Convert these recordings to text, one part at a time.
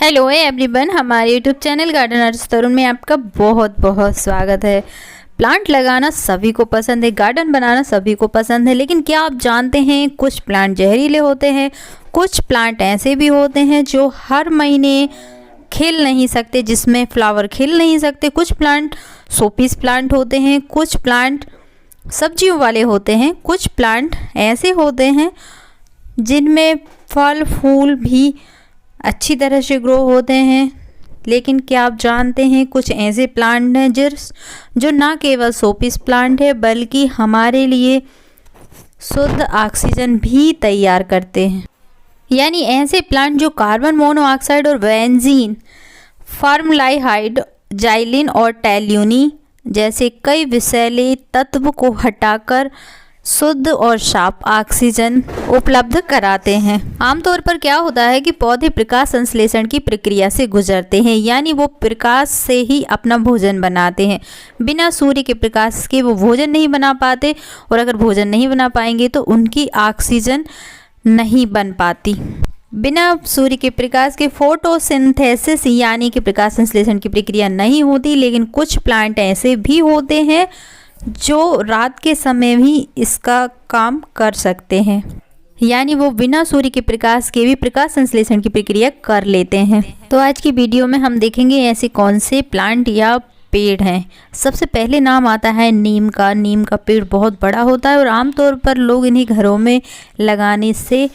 Hello everyone, हमारे YouTube channel Gardner's तरुण में आपका बहुत बहुत स्वागत है। प्लांट लगाना सभी को पसंद है, गार्डन बनाना सभी को पसंद है, लेकिन क्या आप जानते हैं कुछ प्लांट जहरीले होते हैं। कुछ प्लांट ऐसे भी होते हैं जो हर महीने खिल नहीं सकते, जिसमें फ्लावर खिल नहीं सकते। कुछ प्लांट शोपीस प्लांट होते हैं, कुछ प्लांट सब्जियों वाले होते हैं, कुछ प्लांट ऐसे होते हैं जिनमें फल फूल भी अच्छी तरह से ग्रो होते हैं। लेकिन क्या आप जानते हैं कुछ ऐसे प्लांट हैं जो ना केवल शोपीस प्लांट है बल्कि हमारे लिए शुद्ध ऑक्सीजन भी तैयार करते हैं। यानी ऐसे प्लांट जो कार्बन मोनोऑक्साइड और बेंजीन, फॉर्मलाडिहाइड, जाइलिन और टेल्यूनी जैसे कई विषैले तत्व को हटाकर शुद्ध और साफ ऑक्सीजन उपलब्ध कराते हैं। आमतौर पर क्या होता है कि पौधे प्रकाश संश्लेषण की प्रक्रिया से गुजरते हैं, यानी वो प्रकाश से ही अपना भोजन बनाते हैं। बिना सूर्य के प्रकाश के वो भोजन नहीं बना पाते, और अगर भोजन नहीं बना पाएंगे तो उनकी ऑक्सीजन नहीं बन पाती। बिना सूर्य के प्रकाश के फोटोसिंथेसिस यानी कि प्रकाश संश्लेषण की प्रक्रिया नहीं होती। लेकिन कुछ प्लांट ऐसे भी होते हैं जो रात के समय भी इसका काम कर सकते हैं, यानी वो बिना सूर्य के प्रकाश के भी प्रकाश संश्लेषण की प्रक्रिया कर लेते हैं। तो आज की वीडियो में हम देखेंगे ऐसे कौन से प्लांट या पेड़ हैं। सबसे पहले नाम आता है नीम का। नीम का पेड़ बहुत बड़ा होता है और आमतौर पर लोग इन्हें घरों में लगाने से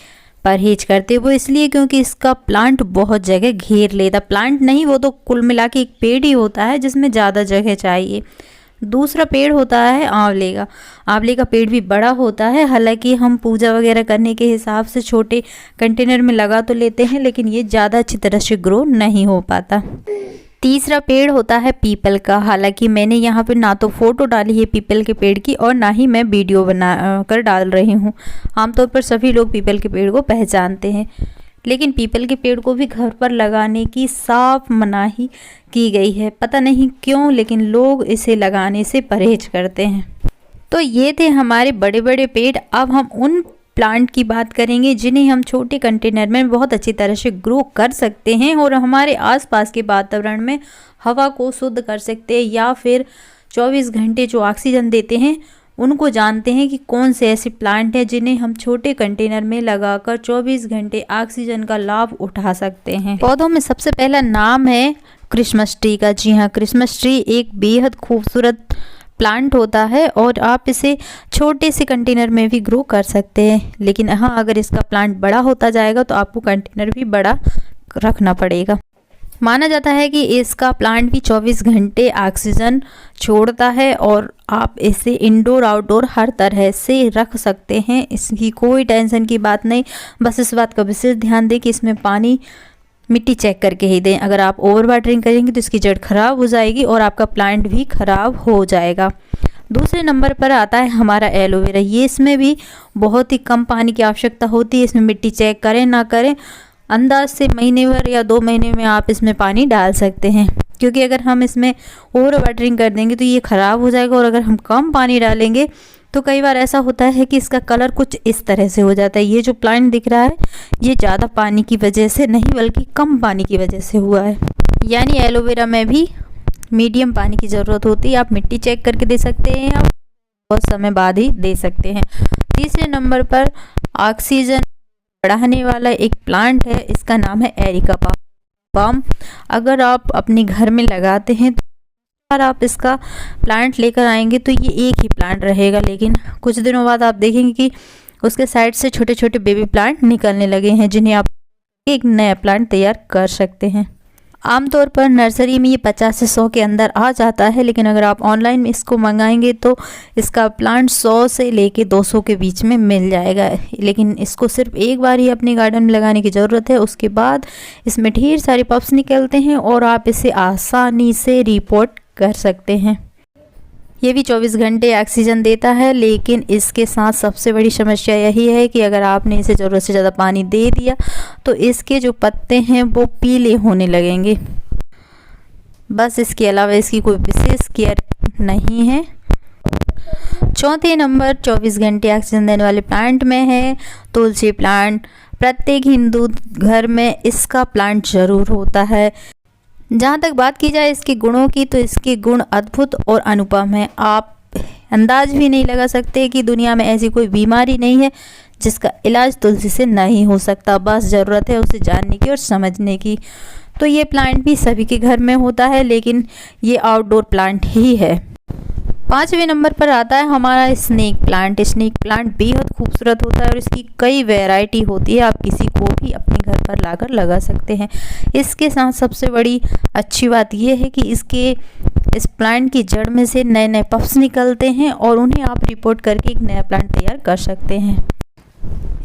परहेज करते। वो इसलिए क्योंकि इसका प्लांट बहुत जगह घेर लेता। प्लांट नहीं, वो तो कुल मिला के एक पेड़ ही होता है जिसमें ज़्यादा जगह चाहिए। दूसरा पेड़ होता है आंवले का। आंवले का पेड़ भी बड़ा होता है, हालांकि हम पूजा वगैरह करने के हिसाब से छोटे कंटेनर में लगा तो लेते हैं, लेकिन ये ज़्यादा अच्छी तरह से ग्रो नहीं हो पाता। तीसरा पेड़ होता है पीपल का। हालांकि मैंने यहाँ पे ना तो फोटो डाली है पीपल के पेड़ की और ना ही मैं वीडियो बना कर डाल रही हूँ। आमतौर पर सभी लोग पीपल के पेड़ को पहचानते हैं, लेकिन पीपल के पेड़ को भी घर पर लगाने की साफ मनाही की गई है। पता नहीं क्यों, लेकिन लोग इसे लगाने से परहेज करते हैं। तो ये थे हमारे बड़े बड़े पेड़। अब हम उन प्लांट की बात करेंगे जिन्हें हम छोटे कंटेनर में बहुत अच्छी तरह से ग्रो कर सकते हैं और हमारे आसपास के वातावरण में हवा को शुद्ध कर सकते हैं, या फिर 24 घंटे जो ऑक्सीजन देते हैं उनको जानते हैं कि कौन से ऐसे प्लांट हैं जिन्हें हम छोटे कंटेनर में लगाकर 24 घंटे ऑक्सीजन का लाभ उठा सकते हैं। पौधों में सबसे पहला नाम है क्रिसमस ट्री का। जी हाँ, क्रिसमस ट्री एक बेहद खूबसूरत प्लांट होता है और आप इसे छोटे से कंटेनर में भी ग्रो कर सकते हैं। लेकिन हाँ, अगर इसका प्लांट बड़ा होता जाएगा तो आपको कंटेनर भी बड़ा रखना पड़ेगा। माना जाता है कि इसका प्लांट भी 24 घंटे ऑक्सीजन छोड़ता है और आप इसे इंडोर आउटडोर हर तरह से रख सकते हैं। इसकी कोई टेंशन की बात नहीं। बस इस बात का विशेष ध्यान दें कि इसमें पानी मिट्टी चेक करके ही दें। अगर आप ओवर वाटरिंग करेंगे तो इसकी जड़ खराब हो जाएगी और आपका प्लांट भी खराब हो जाएगा। दूसरे नंबर पर आता है हमारा एलोवेरा। ये इसमें भी बहुत ही कम पानी की आवश्यकता होती है। इसमें मिट्टी चेक करें ना करें, अंदाज से महीने भर या 2 महीने में आप इसमें पानी डाल सकते हैं, क्योंकि अगर हम इसमें ओवर वाटरिंग कर देंगे तो ये ख़राब हो जाएगा। और अगर हम कम पानी डालेंगे तो कई बार ऐसा होता है कि इसका कलर कुछ इस तरह से हो जाता है। ये जो प्लांट दिख रहा है ये ज़्यादा पानी की वजह से नहीं बल्कि कम पानी की वजह से हुआ है। यानी एलोवेरा में भी मीडियम पानी की ज़रूरत होती है। आप मिट्टी चेक करके दे सकते हैं या बहुत समय बाद ही दे सकते हैं। तीसरे नंबर पर ऑक्सीजन बढ़ाने वाला एक प्लांट है, इसका नाम है एरिका पाम। अगर आप अपने घर में लगाते हैं तो अगर आप इसका प्लांट लेकर आएंगे तो ये एक ही प्लांट रहेगा, लेकिन कुछ दिनों बाद आप देखेंगे कि उसके साइड से छोटे छोटे बेबी प्लांट निकलने लगे हैं, जिन्हें आप एक नया प्लांट तैयार कर सकते हैं। आमतौर पर नर्सरी में ये 50 से 100 के अंदर आ जाता है, लेकिन अगर आप ऑनलाइन में इसको मंगाएंगे तो इसका प्लांट 100 से लेके 200 के बीच में मिल जाएगा। लेकिन इसको सिर्फ एक बार ही अपने गार्डन में लगाने की ज़रूरत है। उसके बाद इसमें ढेर सारे पप्स निकलते हैं और आप इसे आसानी से रिपोर्ट कर सकते हैं। ये भी 24 घंटे ऑक्सीजन देता है, लेकिन इसके साथ सबसे बड़ी समस्या यही है कि अगर आपने इसे ज़रूरत से ज़्यादा पानी दे दिया तो इसके जो पत्ते हैं वो पीले होने लगेंगे। बस इसके अलावा इसकी कोई विशेष केयर नहीं है। चौथे नंबर 24 घंटे ऑक्सीजन देने वाले प्लांट में है तुलसी प्लांट। प्रत्येक हिंदू घर में इसका प्लांट ज़रूर होता है। जहाँ तक बात की जाए इसके गुणों की, तो इसके गुण अद्भुत और अनुपम हैं। आप अंदाज भी नहीं लगा सकते कि दुनिया में ऐसी कोई बीमारी नहीं है जिसका इलाज तुलसी से नहीं हो सकता। बस ज़रूरत है उसे जानने की और समझने की। तो ये प्लांट भी सभी के घर में होता है, लेकिन ये आउटडोर प्लांट ही है। 5वें नंबर पर आता है हमारा स्नेक प्लांट। स्नेक प्लांट बेहद खूबसूरत होता है और इसकी कई वैरायटी होती है। आप किसी को भी अपने घर पर लाकर लगा सकते हैं। इसके साथ सबसे बड़ी अच्छी बात यह है कि इस प्लांट की जड़ में से नए नए पफ्स निकलते हैं और उन्हें आप रिपोर्ट करके एक नया प्लांट तैयार कर सकते हैं।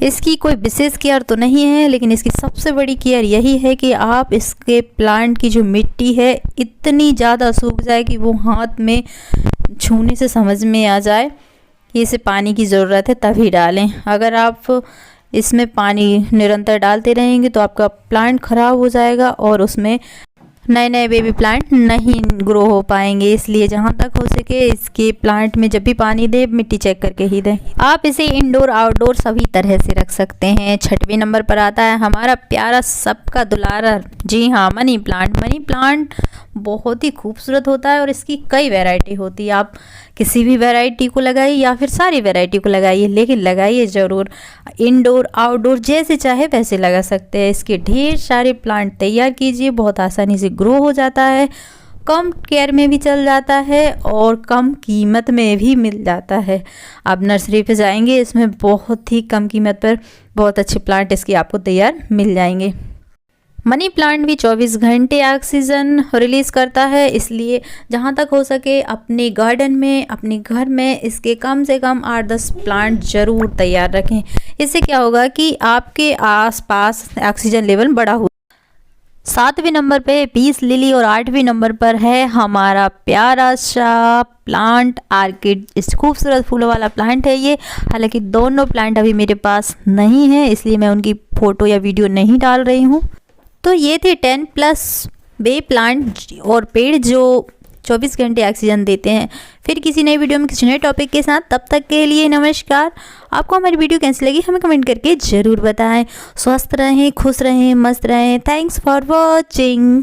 इसकी कोई विशेष केयर तो नहीं है, लेकिन इसकी सबसे बड़ी केयर यही है कि आप इसके प्लांट की जो मिट्टी है इतनी ज़्यादा सूख जाए कि वो हाथ में छूने से समझ में आ जाए कि इसे पानी की ज़रूरत है, तभी डालें। अगर आप इसमें पानी निरंतर डालते रहेंगे तो आपका प्लांट ख़राब हो जाएगा और उसमें नए नए बेबी प्लांट नहीं ग्रो हो पाएंगे। इसलिए जहाँ तक हो सके इसके प्लांट में जब भी पानी दें, मिट्टी चेक करके ही दें। आप इसे इंडोर आउटडोर सभी तरह से रख सकते हैं। 6वें नंबर पर आता है हमारा प्यारा सबका दुलारा, जी हाँ, मनी प्लांट। मनी प्लांट बहुत ही खूबसूरत होता है और इसकी कई वैरायटी होती है। आप किसी भी वैरायटी को लगाइए या फिर सारी वैरायटी को लगाइए, लेकिन लगाइए ज़रूर। इंडोर आउटडोर जैसे चाहे वैसे लगा सकते हैं। इसके ढेर सारे प्लांट तैयार कीजिए, बहुत आसानी से ग्रो हो जाता है, कम केयर में भी चल जाता है और कम कीमत में भी मिल जाता है। आप नर्सरी पे जाएंगे, इसमें बहुत ही कम कीमत पर बहुत अच्छे प्लांट इसके आपको तैयार मिल जाएंगे। मनी प्लांट भी 24 घंटे ऑक्सीजन रिलीज़ करता है, इसलिए जहाँ तक हो सके अपने गार्डन में, अपने घर में इसके कम से कम 8-10 प्लांट ज़रूर तैयार रखें। इससे क्या होगा कि आपके आसपास ऑक्सीजन लेवल बढ़ा हुआ। 7वें नंबर पे पीस लिली और 8वें नंबर पर है हमारा प्यारा सा प्लांट आर्किड। इस खूबसूरत फूलों वाला प्लांट है ये। हालांकि दोनों प्लांट अभी मेरे पास नहीं है, इसलिए मैं उनकी फ़ोटो या वीडियो नहीं डाल रही हूँ। तो ये थे 10+ बे प्लांट और पेड़ जो 24 घंटे ऑक्सीजन देते हैं। फिर किसी नई वीडियो में किसी नए टॉपिक के साथ, तब तक के लिए नमस्कार। आपको हमारी वीडियो कैसी लगी हमें कमेंट करके ज़रूर बताएं। स्वस्थ रहें, खुश रहें, मस्त रहें। Thanks for watching.